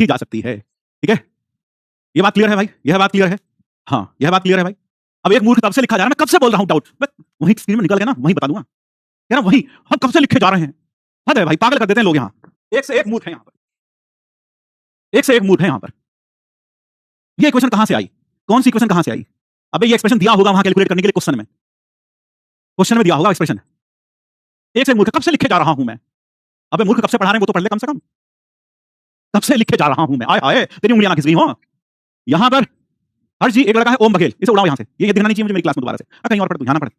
लिखी जा सकती है। ठीक है, ये बात क्लियर है भाई? यह बात क्लियर है? हाँ, यह बात क्लियर है भाई? अब एक मूर्ख कब से लिखा जा रहा है, मैं कब से बोल रहा हूं डाउट, वहीं स्क्रीन में निकल गया ना, वहीं बता दूंगा। है ना, वहीं हम कब से लिखे जा रहे हैं। हद है भाई, पागल कर देते हैं लोग यहाँ। एक से एक मूर्ख है यहाँ पर, एक से एक मूर्ख है यहाँ पर। ये इक्वेशन कहां से आई? कौन सी इक्वेशन कहां से आई? अबे ये एक्सप्रेशन दिया होगा वहां कैलकुलेट करने के लिए, क्वेश्चन में दिया होगा एक्सप्रेशन। एक से मूर्ख कब से लिखे जा रहा हूं मैं। अबे मूर्ख कब से पढ़ा रहे हैं वो तो पढ़ ले कम से कम। कब से लिखे जा रहा हूं मैं, आए हाय तेरी उंगलियां ना खिस गई हो। यहां पर हर जी एक लड़का है ओम बघेल, इसे उड़ाओ यहां से, ये दिखना नहीं चाहिए मुझे मेरी क्लास में दोबारा से। कहीं और पढ़, तू यहां ना पढ़।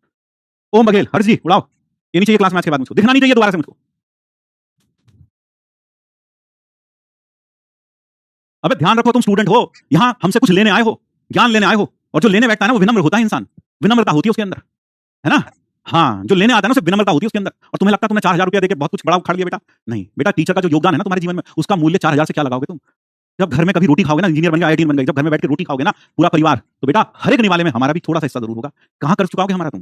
ओम बघेल हर जी उड़ाओ, ये नहीं चाहिए क्लास में आज के बाद, मुझको दिखना नहीं चाहिए दोबारा से मुझको। अबे ध्यान रखो, तुम स्टूडेंट हो, यहां हमसे कुछ लेने आए हो, ज्ञान लेने आए हो, और जो लेने बैठता है ना वो विनम्र होता है इंसान, विनम्रता होती है उसके अंदर, है ना। हाँ, जो लेने आता है ना उसे विनम्रता होती है उसके अंदर। और तुम्हें लगता है तुमने 4,000 रुपया देके बहुत कुछ बड़ा उखाड़ लिया बेटा। नहीं बेटा, टीचर का जो योगदान है ना तुम्हारे जीवन में, उसका मूल्य 4,000 से क्या लगाओगे तुम। जब घर में कभी रोटी खाओगे ना, इंजीनियर बन गए, आईआईटी बन गए, जब घर में बैठ के रोटी खाओगे ना पूरा परिवार, तो बेटा हर एक निवाले में हमारा भी थोड़ा सा हिस्सा जरूर होगा। कहां कर्ज चुकाओगे हमारा तुम?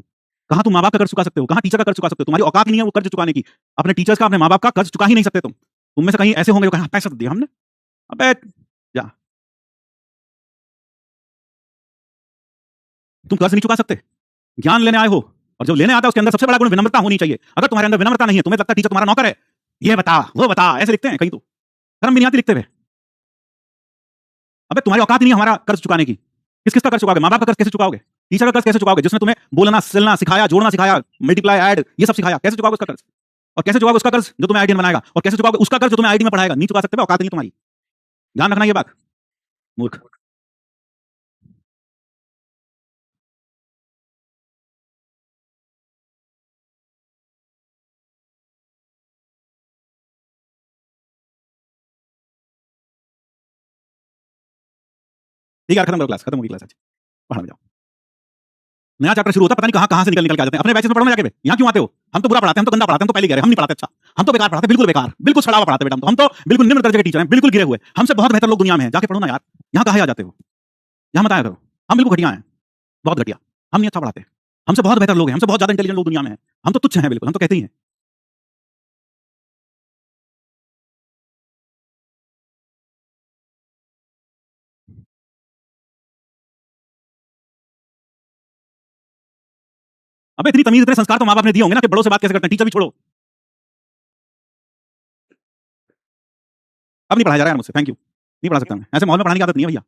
कहां तुम माँ बाप का कर्ज चुका सकते हो? कहां टीचर का कर्ज चुका सकते हो? तुम्हारी औकात नहीं है वो कर्ज चुकाने की। अपने टीचर्स का, अपने माँ बाप का कर्ज चुका ही नहीं सकते तुम में से कहीं ऐसे होंगे जो कहा पैसा तो दिया हमने। अबे जा, तुम कर्ज नहीं चुका सकते, ज्ञान लेने आए हो, और जो लेने आता है उसके अंदर सबसे बड़ा गुण विनम्रता होनी चाहिए। अगर तुम्हारे अंदर विनम्रता नहीं है, तुम्हें लगता है टीचर तुम्हारा नौकर है, ये बता वो बता ऐसे लिखते हैं कहीं, तो शर्म भी नहीं आती लिखते हुए। अबे तुम्हारी औकात नहीं है हमारा कर्ज चुकाने की। किस किस का कर्ज चुकाओगे? माँ बाप का कर्ज कैसे चुकाओगे? टीचर का कर्ज कैसे चुकाओगे, जिसने तुम्हें बोलना सिलना सिखाया, जोड़ना सिखाया, मल्टीप्लाई ऐड ये सब सिखाया, कैसे चुकाओगे उसका कर्ज? और कैसे चुकाओगे उसका कर्ज जो तुम्हें आईटी में बनाएगा? और कैसे चुकाओगे उसका कर्ज जो तुम्हें आईटी में पढ़ाएगा? नहीं चुका सकते, औकात नहीं तुम्हारी। ध्यान रखना ये बात, मूर्ख। ठीक है, खत्म करो क्लास, खत्म होगी क्लास आज, पढ़ा में जाओ। नया चैप्टर शुरू होता है, पता नहीं कहां कहां से निकल निकल के आ जाते हैं। अपने बैचेस में पढ़ो ना जाके, यहाँ क्यों आते हो? हम तो बुरा पढ़ाते हैं, हम तो गंदा पढ़ाते हैं, हम तो पहले कह रहे हैं हम नहीं पढ़ाते अच्छा, हम तो बेकार पढ़ाते हैं, बिल्कुल बेकार, बिल्कुल सड़ा हुआ पढ़ाते हैं बेटा। हम तो बिल्कुल निम्न दर्जे के टीचर हैं, बिल्कुल गिरे हुए, हमसे बहुत बेहतर लोग दुनिया में हैं, जाके पढ़ो ना यार। यहाँ कहाँ आ जाते हो? यहाँ मत आया करो, हम बिल्कुल घटिया हैं, बहुत घटिया, हम नहीं अच्छा पढ़ाते। हमसे बहुत बेहतर लोग हैं, हमसे बहुत ज्यादा इंटेलिजेंट लोग दुनिया में हैं, हम तो तुच्छ हैं बिल्कुल, हम तो कहते ही हैं। अबे इतनी तमीज इतने संस्कार तो माँ बाप ने दिए होंगे ना कि बड़ों से बात कैसे करते हैं, टीचर भी छोड़ो। अब नहीं पढ़ाया जा रहा है मुझसे, थैंक यू, नहीं पढ़ा सकता मैं, ऐसे माहौल में पढ़ाने की आदत नहीं है भैया।